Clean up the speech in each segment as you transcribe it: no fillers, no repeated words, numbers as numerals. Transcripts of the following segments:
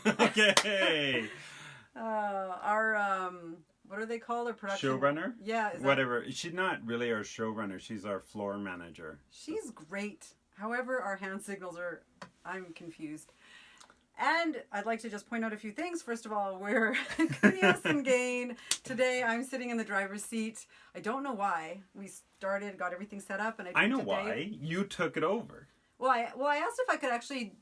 Okay. Our what are they called? Our production Showrunner? Yeah, whatever. She's not really our showrunner. She's our floor manager. She's great. However, our hand signals are. I'm confused. And I'd like to just point out a few things. First of all, we're Counios and Gane. Today, I'm sitting in the driver's seat. I don't know why. We got everything set up, and I know why. You took it over. Well, I asked if I could actually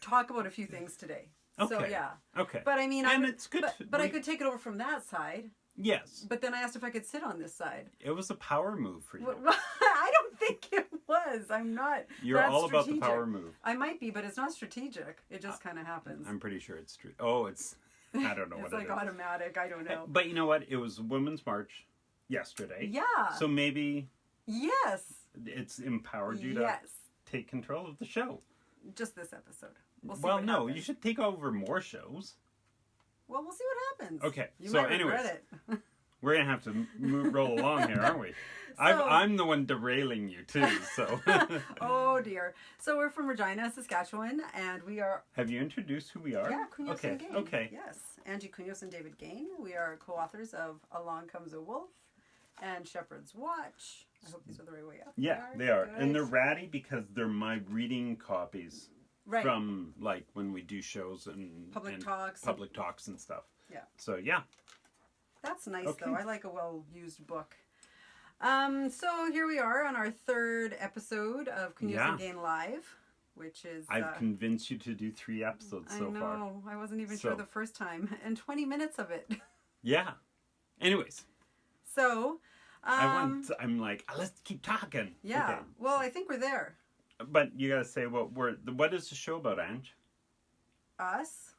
talk about a few things today. Okay. So yeah. Okay. But I mean, it's good. But I could take it over from that side. Yes. But then I asked if I could sit on this side. It was a power move for you. Well, I don't think it was. I'm not. You're all about the power move. I might be, but it's not strategic. It just kind of happens. I'm pretty sure it's true. Oh, it's. I don't know what it is. It's like automatic. I don't know. But you know what? It was Women's March yesterday. Yeah. So maybe. Yes. It's empowered you to take control of the show. Just this episode. We'll see what happens. You should take over more shows. Well, we'll see what happens. Okay. You might regret it. We're going to have to roll along here, aren't we? I'm the one derailing you, too, so. Oh, dear. So we're from Regina, Saskatchewan, and we are... Have you introduced who we are? Yeah, Counios and Gane. Okay. Yes. Angie Counios and David Gane. We are co-authors of Along Comes a Wolf and Shepherd's Watch. I hope these are the right way up. Yeah, they are. Good. And they're ratty because they're my reading copies. Right. From, like, when we do shows and... Public talks and stuff. Yeah. So, yeah. That's nice, though. I like a well-used book. So here we are on our third episode of Counios and Gane Live, which is... I've convinced you to do 3 episodes so far. I know. I wasn't even sure the first time. And 20 minutes of it. Yeah. Anyways. So... I'm like, let's keep talking. Yeah. Okay. Well, I think we're there. But you gotta say what is the show about, Ange? Us.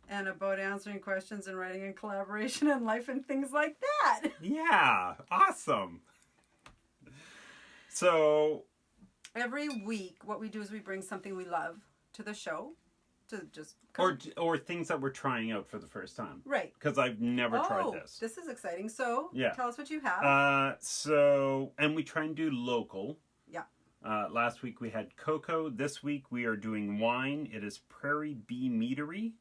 And about answering questions and writing in collaboration and life and things like that. Yeah. Awesome. So every week what we do is we bring something we love to the show. To just or things that we're trying out for the first time. Right. Because I've never tried this. This is exciting. So tell us what you have. And we try and do local. Yeah. Last week we had cocoa. This week we are doing wine. It is Prairie Bee Meadery.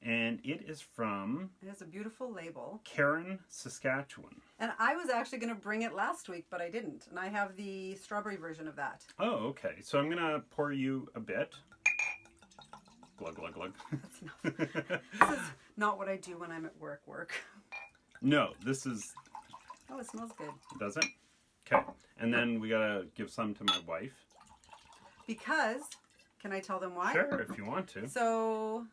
And it is from... It has a beautiful label. Karen, Saskatchewan. And I was actually going to bring it last week, but I didn't. And I have the strawberry version of that. Oh, okay. So I'm going to pour you a bit. Glug, glug, glug. That's enough. This is not what I do when I'm at work. No, this is... Oh, it smells good. Does it? Okay. And then we got to give some to my wife. Because... Can I tell them why? Sure, if you want to. So...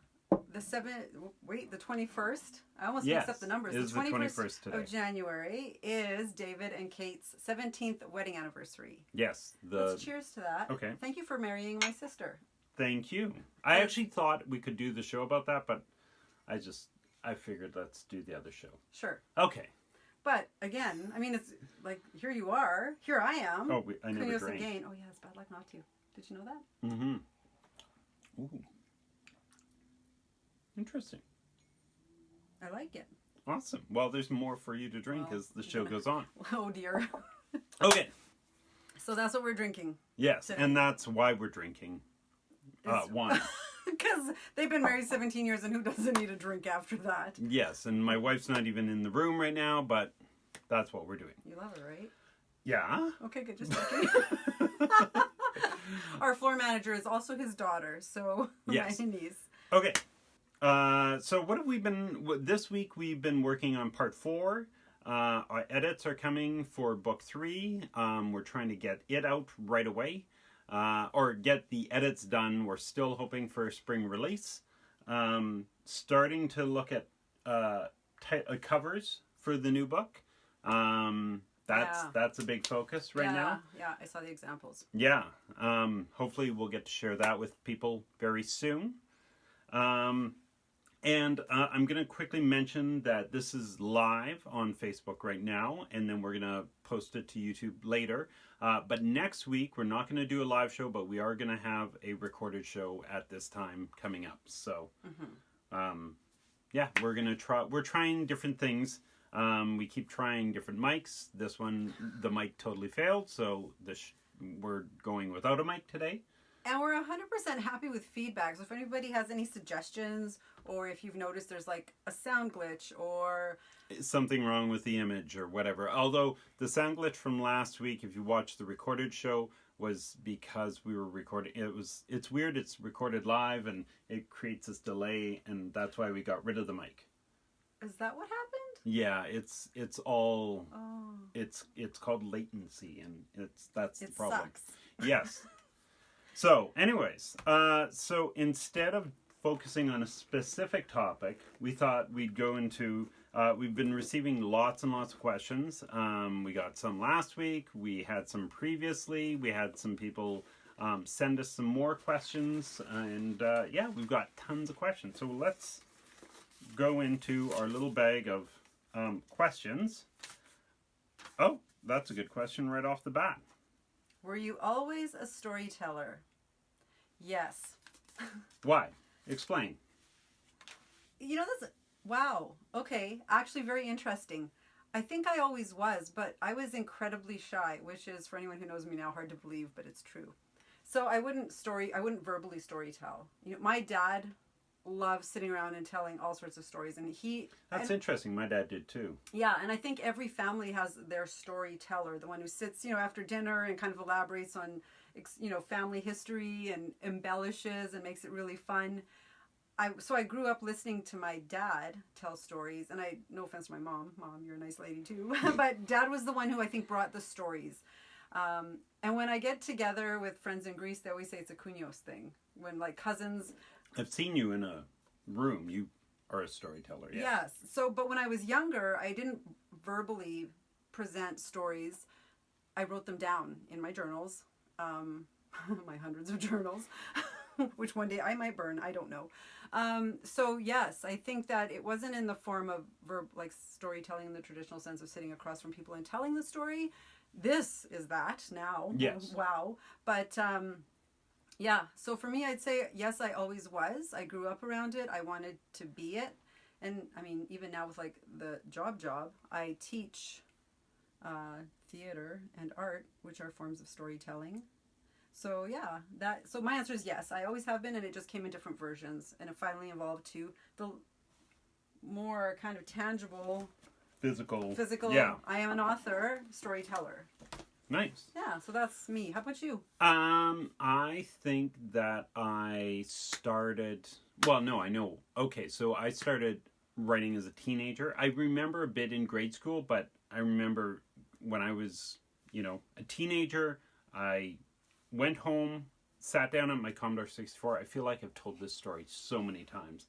The 21st. I almost mixed up the numbers. It is the 21st today. Of January is David and Kate's 17th wedding anniversary. Yes. Let's cheers to that. Okay. Thank you for marrying my sister. Thank you. I actually thought we could do the show about that, but I figured let's do the other show. Sure. Okay. But again, I mean, it's like, here you are. Here I am. Oh, I never drank. And Gane. Oh yeah, it's bad luck not to. Did you know that? Mm-hmm. Ooh. Interesting. I like it. Awesome. Well, there's more for you to drink as the show goes on. Oh, dear. Okay. So that's what we're drinking. Yes, today. And that's why we're drinking wine. Because they've been married 17 years, and who doesn't need a drink after that? Yes, and my wife's not even in the room right now, but that's what we're doing. You love her, right? Yeah. Okay, good. Just checking. Our floor manager is also his daughter, so yes. My niece. Okay. So what have we been... This week we've been working on part 4. Our edits are coming for book 3. We're trying to get it out right away. Or get the edits done. We're still hoping for a spring release. Starting to look at covers for the new book. That's a big focus right now. Yeah, I saw the examples. Yeah. Hopefully we'll get to share that with people very soon. And I'm going to quickly mention that this is live on Facebook right now, and then we're going to post it to YouTube later. But next week, we're not going to do a live show, but we are going to have a recorded show at this time coming up. So, yeah, we're going to try. We're trying different things. We keep trying different mics. This one, the mic totally failed, so we're going without a mic today. And we're 100% happy with feedback. So if anybody has any suggestions, or if you've noticed there's like a sound glitch or something wrong with the image or whatever. Although the sound glitch from last week, if you watched the recorded show, was because we were recording. It's weird. It's recorded live and it creates this delay, and that's why we got rid of the mic. Is that what happened? Yeah, it's all Oh. it's called latency, and that's the It problem. sucks. Yes. So, anyways, so instead of focusing on a specific topic, we thought we'd go into. We've been receiving lots and lots of questions. We got some last week. We had some previously. We had some people send us some more questions, and yeah, we've got tons of questions. So let's go into our little bag of questions. Oh, that's a good question right off the bat. Were you always a storyteller? Yes. Why? Explain. You know, that's... Wow. Okay. Actually, very interesting. I think I always was, but I was incredibly shy, which is, for anyone who knows me now, hard to believe, but it's true. So I wouldn't verbally storytell. You know, my dad loves sitting around and telling all sorts of stories, and That's interesting. My dad did too. Yeah, and I think every family has their storyteller, the one who sits, you know, after dinner and kind of elaborates on, you know, family history and embellishes and makes it really fun. So I grew up listening to my dad tell stories, and no offense to my mom, you're a nice lady too, but Dad was the one who I think brought the stories. And when I get together with friends in Greece, they always say it's a Counios thing. When like cousins... I've seen you in a room. You are a storyteller, yes. Yes. So, but when I was younger, I didn't verbally present stories. I wrote them down in my journals, my hundreds of journals, which one day I might burn. I don't know. So yes, I think that it wasn't in the form of like storytelling in the traditional sense of sitting across from people and telling the story. This is that now. Yes. Wow. But yeah, so for me, I'd say yes, I always was. I grew up around it. I wanted to be it. And I mean, even now with like the job, I teach theater and art, which are forms of storytelling. So yeah, so my answer is yes, I always have been, and it just came in different versions, and it finally evolved to the more kind of tangible, physical. Yeah. I am an author, storyteller. Nice. Yeah, so that's me. How about you? I think that I started. Well, no, I know. Okay, so I started writing as a teenager. I remember a bit in grade school, but I remember when I was, you know, a teenager, I went home, sat down at my Commodore 64. I feel like I've told this story so many times.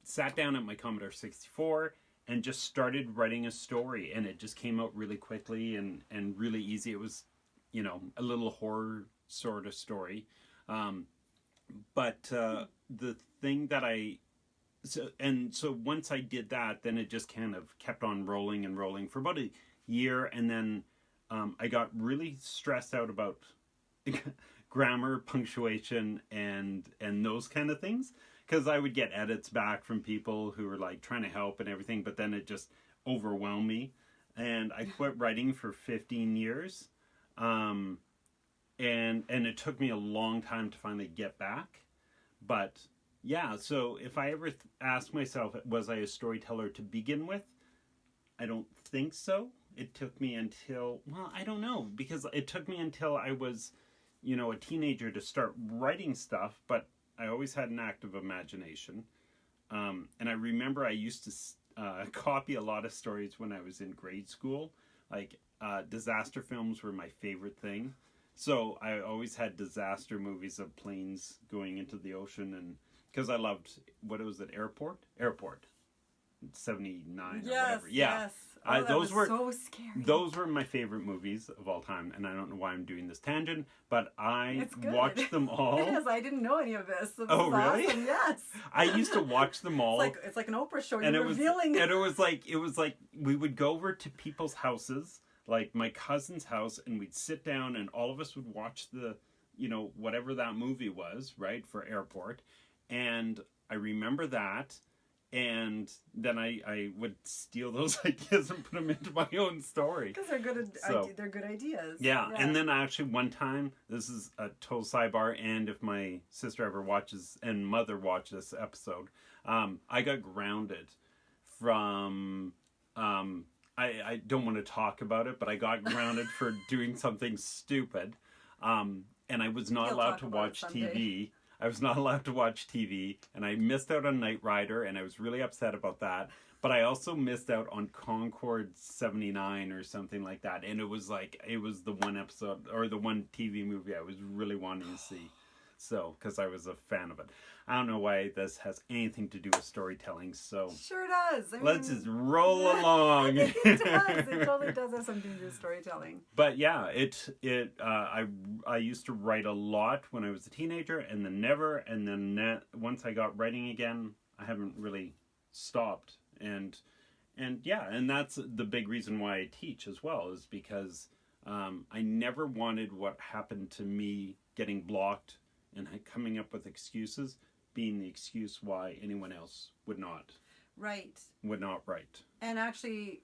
Sat down at my Commodore 64 and just started writing a story, and it just came out really quickly and really easy. It was, you know, a little horror sort of story. But the thing that so once I did that, then it just kind of kept on rolling and rolling for about a year, and then I got really stressed out about grammar, punctuation, and those kind of things, because I would get edits back from people who were like trying to help and everything, but then it just overwhelmed me, and I quit writing for 15 years, and it took me a long time to finally get back. But yeah, so if I ever ask myself, was I a storyteller to begin with? I don't think so. It took me until, well, I don't know, because it took me until I was, you know, a teenager to start writing stuff, but I always had an active imagination. And I remember I used to copy a lot of stories when I was in grade school. Like, disaster films were my favorite thing. So I always had disaster movies of planes going into the ocean, and because I loved, what was it, Airport? 79 or whatever. Yeah. Yes. Oh, those were so scary. Those were my favorite movies of all time, and I don't know why I'm doing this tangent, but I It's good. watched them all. It is. I didn't know any of this. This Oh, is really? Awesome. Yes. I used to watch them all. It's like an Oprah show. and You're revealing. it was like we would go over to people's houses, like my cousin's house, and we'd sit down, and all of us would watch the, you know, whatever that movie was, right, for Airport. And I remember that. and then I would steal those ideas and put them into my own story. Because they're good ideas. Yeah, and then actually one time, this is a total sidebar, and if my sister ever watches and mother watch this episode, I got grounded from, I don't want to talk about it, but I got grounded for doing something stupid, and I was not allowed to watch TV. I was not allowed to watch TV, and I missed out on Knight Rider, and I was really upset about that. But I also missed out on Concord 79 or something like that. And it was the one episode, or the one TV movie I was really wanting to see. So, because I was a fan of it. I don't know why this has anything to do with storytelling, so... Sure does. Let's just roll along. It does. It totally does have something to do with storytelling. But yeah, I used to write a lot when I was a teenager, and then never, and then once I got writing again, I haven't really stopped. And that's the big reason why I teach as well, is because I never wanted what happened to me getting blocked and coming up with excuses being the excuse why anyone else would not write. And actually,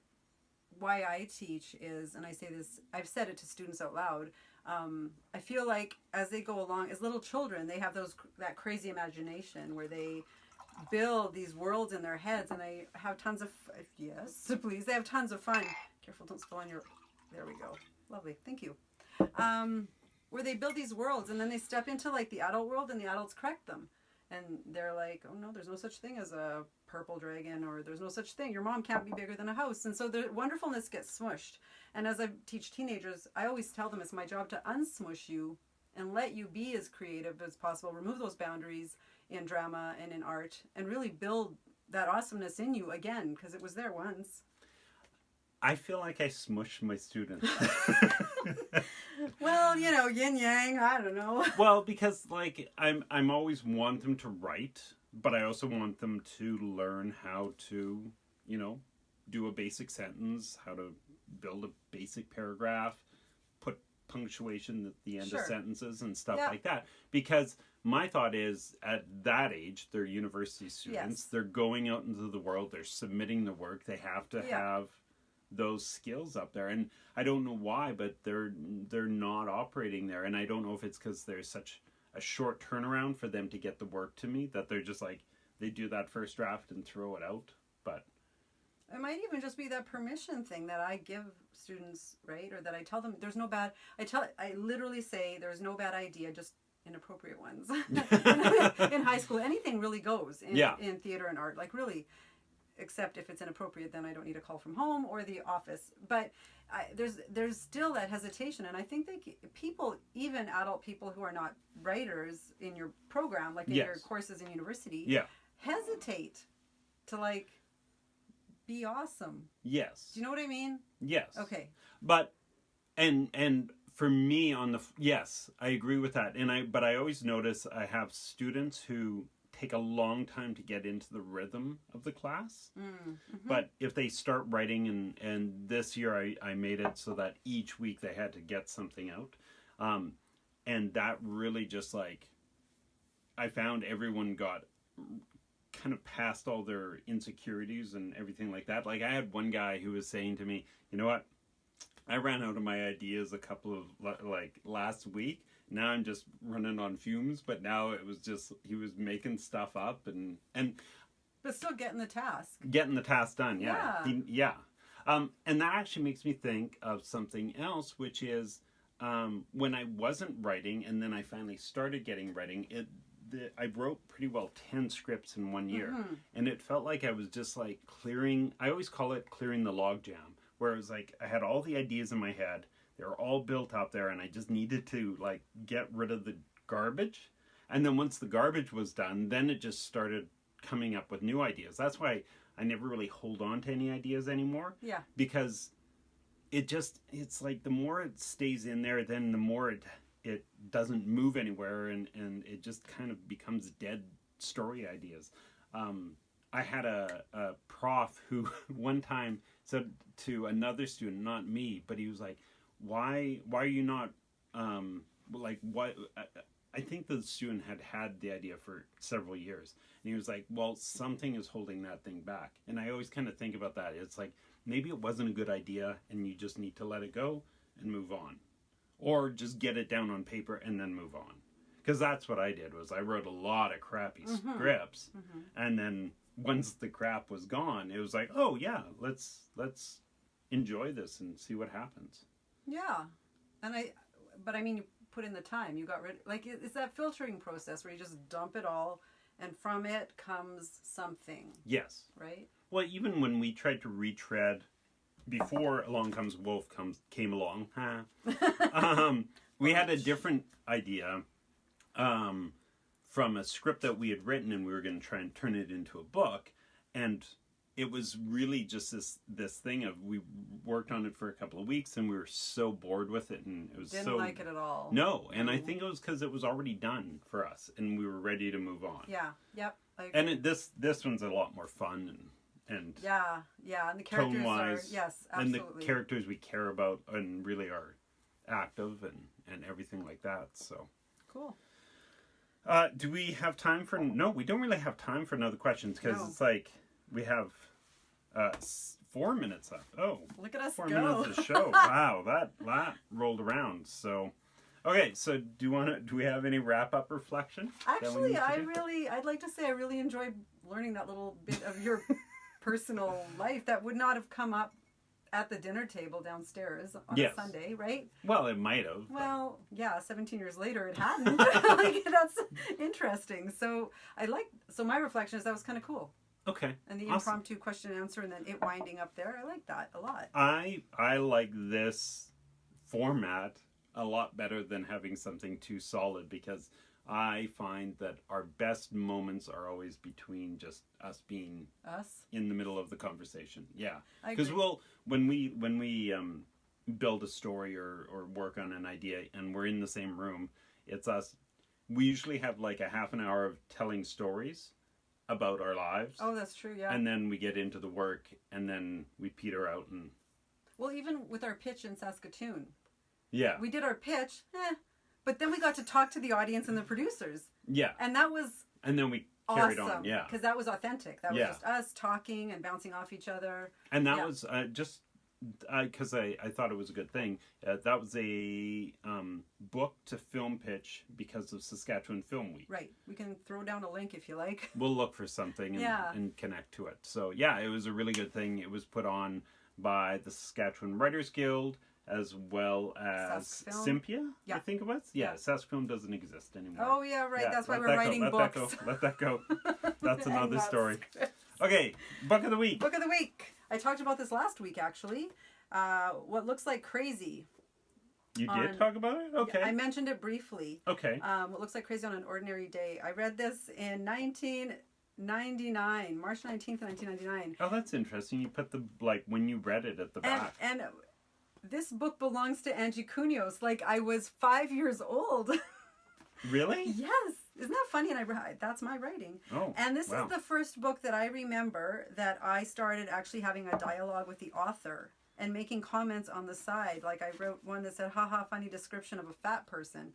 why I teach is, and I say this, I've said it to students out loud, I feel like as they go along, as little children, they have that crazy imagination where they build these worlds in their heads, and they have tons of, yes, please, they have tons of fun. Careful, don't spill on your, there we go. Lovely, thank you. Where they build these worlds, and then they step into like the adult world, and the adults correct them. And they're like, oh no, there's no such thing as a purple dragon, or there's no such thing. Your mom can't be bigger than a house. And so the wonderfulness gets smushed. And as I teach teenagers, I always tell them it's my job to unsmush you and let you be as creative as possible. Remove those boundaries in drama and in art, and really build that awesomeness in you again, because it was there once. I feel like I smush my students. Well, yin yang, I don't know. Well, because I'm always want them to write, but I also want them to learn how to, do a basic sentence, how to build a basic paragraph, put punctuation at the end of sentences and stuff like that. Because my thought is, at that age, they're university students. Yes. They're going out into the world. They're submitting the work. They have to have those skills up there, and I don't know why, but they're not operating there. And I don't know if it's because there's such a short turnaround for them to get the work to me that they're just like, they do that first draft and throw it out. But it might even just be that permission thing that I give students, right? Or that I tell them there's no bad, I literally say there's no bad idea, just inappropriate ones. In high school, anything really goes in theater and art, like really. Except if it's inappropriate, then I don't need a call from home or the office. But there's still that hesitation, and I think people, even adult people who are not writers in your program, like in your courses in university, hesitate to be awesome. Yes. Do you know what I mean? Yes. Okay. But and for me yes, I agree with that. But I always notice I have students who take a long time to get into the rhythm of the class. Mm-hmm. But if they start writing, and this year I made it so that each week they had to get something out. And that really just I found everyone got kind of past all their insecurities and everything like that. I had one guy who was saying to me, you know what? I ran out of my ideas a couple of last week. Now I'm just running on fumes, but now it was just, he was making stuff up and but still getting the task done. Yeah. And that actually makes me think of something else, which is when I wasn't writing, and then I finally started getting writing, I wrote pretty well 10 scripts in 1 year. Mm-hmm. And it felt like I was just clearing, I always call it clearing the logjam, where it was I had all the ideas in my head. They were all built up there, and I just needed to get rid of the garbage. And then once the garbage was done, then it just started coming up with new ideas. That's why I never really hold on to any ideas anymore. Yeah. Because it's the more it stays in there, then the more it doesn't move anywhere, and it just kind of becomes dead story ideas. I had a prof who one time said to another student, not me, but he was like, why are you not like what. I think the student had the idea for several years, and he was like, well, something is holding that thing back. And I always kind of think about that. It's like, maybe it wasn't a good idea and you just need to let it go and move on, or just get it down on paper and then move on. Because that's what I did. Was I wrote a lot of crappy scripts, and then once the crap was gone, it was like, oh yeah, let's enjoy this and see what happens. Yeah. But I mean, you put in the time, you got rid, like, it's that filtering process where you just dump it all, and from it comes something. Yes. Right? Well, even when we tried to retread, before Along Comes Wolf came along, we had a different idea from a script that we had written, and we were going to try and turn it into a book. And it was really just this thing of, we worked on it for a couple of weeks and we were so bored with it, and it was Didn't like it at all. No, and I think it was because it was already done for us and we were ready to move on. Yeah, yep. I agree. And this one's a lot more fun and yeah, and the characters tone-wise, are, yes, absolutely. and the characters we care about and really are active and everything like that. So cool. Do we have time for? No, we don't really have time for another questions, because it's like we have 4 minutes left. Oh, look at us 4 go. minutes of the show. Wow, that rolled around. So, okay. So do we have any wrap up reflection? Actually, I'd like to say I really enjoyed learning that little bit of your personal life that would not have come up at the dinner table downstairs on a Sunday, right? Well, it might have. Well, yeah, 17 years later it hadn't. Like, that's interesting. So my reflection is that was kind of cool. Okay. And the impromptu question and answer, and then it winding up there. I like that a lot. I like this format a lot better than having something too solid, because I find that our best moments are always between just us being in the middle of the conversation. Yeah. Because when we build a story or work on an idea and we're in the same room, it's us. We usually have like a half an hour of telling stories about our lives. Oh, that's true, yeah. And then we get into the work, and then we peter out. And well, even with our pitch in Saskatoon. Yeah. We did our pitch, but then we got to talk to the audience and the producers. Yeah. And that was And then we carried on, yeah. Because that was authentic. That was just us talking and bouncing off each other. And that was just because I thought it was a good thing. That was a book to film pitch because of Saskatchewan Film Week. Right. We can throw down a link if you like. We'll look for something and connect to it. So, yeah, it was a really good thing. It was put on by the Saskatchewan Writers Guild, as well as Sympia, I think it was. Yeah, Saskatchewan doesn't exist anymore. Oh, yeah, right. That's why we're writing books. Let that go. That's another story. Okay, Book of the Week. Book of the Week. I talked about this last week, actually. What Looks Like Crazy. You did talk about it? Okay. Yeah, I mentioned it briefly. Okay. What Looks Like Crazy on an Ordinary Day. I read this in 1999, March 19th, 1999. Oh, that's interesting. You put the, when you read it at the back. And this book belongs to Angie Counios. Like, I was 5 years old. Really? Yes. Isn't that funny? And that's my writing. Oh, and this is the first book that I remember that I started actually having a dialogue with the author and making comments on the side. Like, I wrote one that said, haha, funny description of a fat person.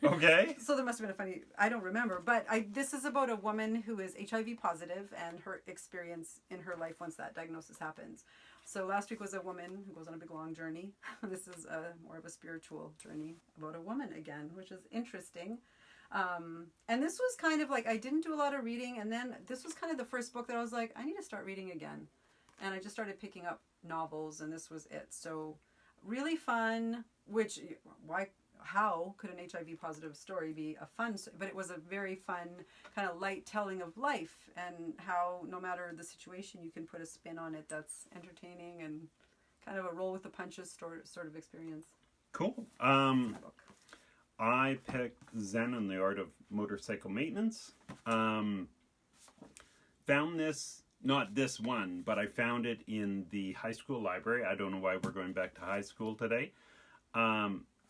Okay. So there must have been a funny, I don't remember, but this is about a woman who is HIV positive and her experience in her life once that diagnosis happens. So last week was a woman who goes on a big long journey. This is more of a spiritual journey about a woman again, which is interesting. And this was kind of like, I didn't do a lot of reading, and then this was kind of the first book that I was like, I need to start reading again. And I just started picking up novels, and this was it. So really fun, how could an HIV positive story be a fun, but it was a very fun kind of light telling of life, and how no matter the situation you can put a spin on it that's entertaining and kind of a roll with the punches sort of experience. Cool. I picked Zen and the Art of Motorcycle Maintenance. Found this, not this one, but I found it in the high school library. I don't know why we're going back to high school today.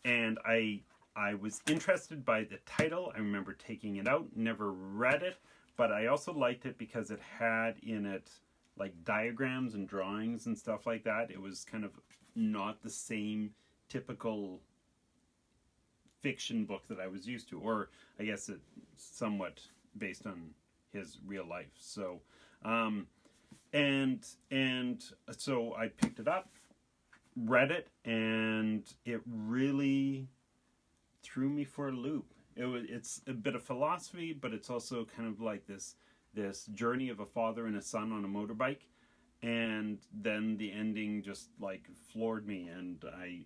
And I was interested by the title. I remember taking it out, never read it, but I also liked it because it had in it like diagrams and drawings and stuff like that. It was kind of not the same typical fiction book that I was used to, or I guess it's somewhat based on his real life. So, and so I picked it up, read it, and it really threw me for a loop. It's a bit of philosophy, but it's also kind of like this journey of a father and a son on a motorbike. And then the ending just like floored me, and I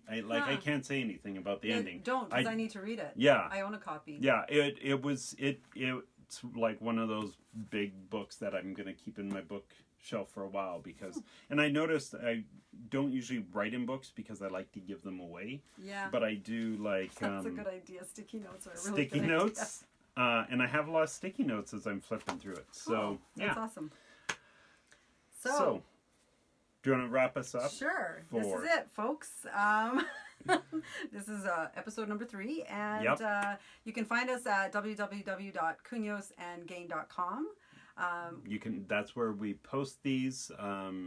can't say anything about the ending. Don't, because I need to read it. Yeah, I own a copy. Yeah, it's like one of those big books that I'm gonna keep in my bookshelf for a while, because and I noticed I don't usually write in books because I like to give them away. Yeah, but I do like that's a good idea. Sticky notes are a really sticky good notes, and I have a lot of sticky notes as I'm flipping through it. So that's awesome. So, do you want to wrap us up? Sure. This is it, folks. This is episode number 3, and you can find us at www.couniosandgane.com. That's where we post these, our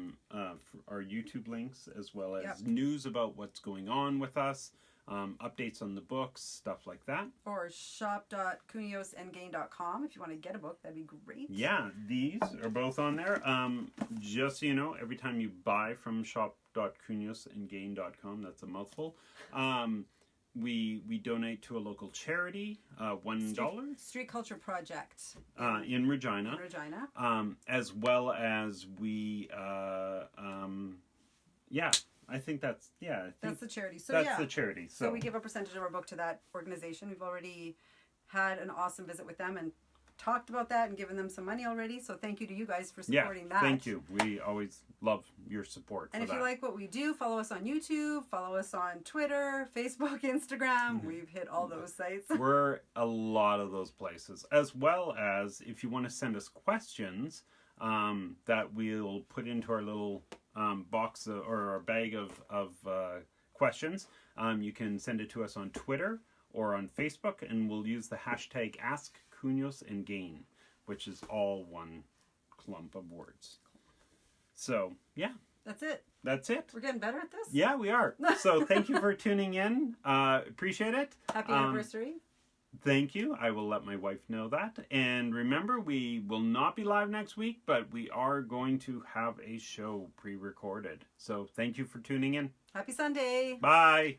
YouTube links, as well as news about what's going on with us, updates on the books, stuff like that. Or shop.couniosandgane.com if you want to get a book, that'd be great. Yeah, these are both on there. Just so you know, every time you buy from shop.couniosandgane.com, that's a mouthful, we donate to a local charity, $1. Street Culture Project. In Regina. As well as we, I think that's the charity. So that's the charity. So we give a percentage of our book to that organization. We've already had an awesome visit with them and talked about that and given them some money already. So thank you to you guys for supporting that. Thank you. We always love your support. And if you like what we do, follow us on YouTube, follow us on Twitter, Facebook, Instagram. We've hit all those sites. We're a lot of those places, as well as if you want to send us questions that we'll put into our little box or our bag of questions. You can send it to us on Twitter or on Facebook, and we'll use the hashtag #AskCouniosandGane, which is all one clump of words. So, yeah. That's it. That's it. We're getting better at this? Yeah, we are. So, thank you for tuning in. Appreciate it. Happy anniversary. Thank you. I will let my wife know that. And remember, we will not be live next week, but we are going to have a show pre-recorded. So, thank you for tuning in. Happy Sunday. Bye.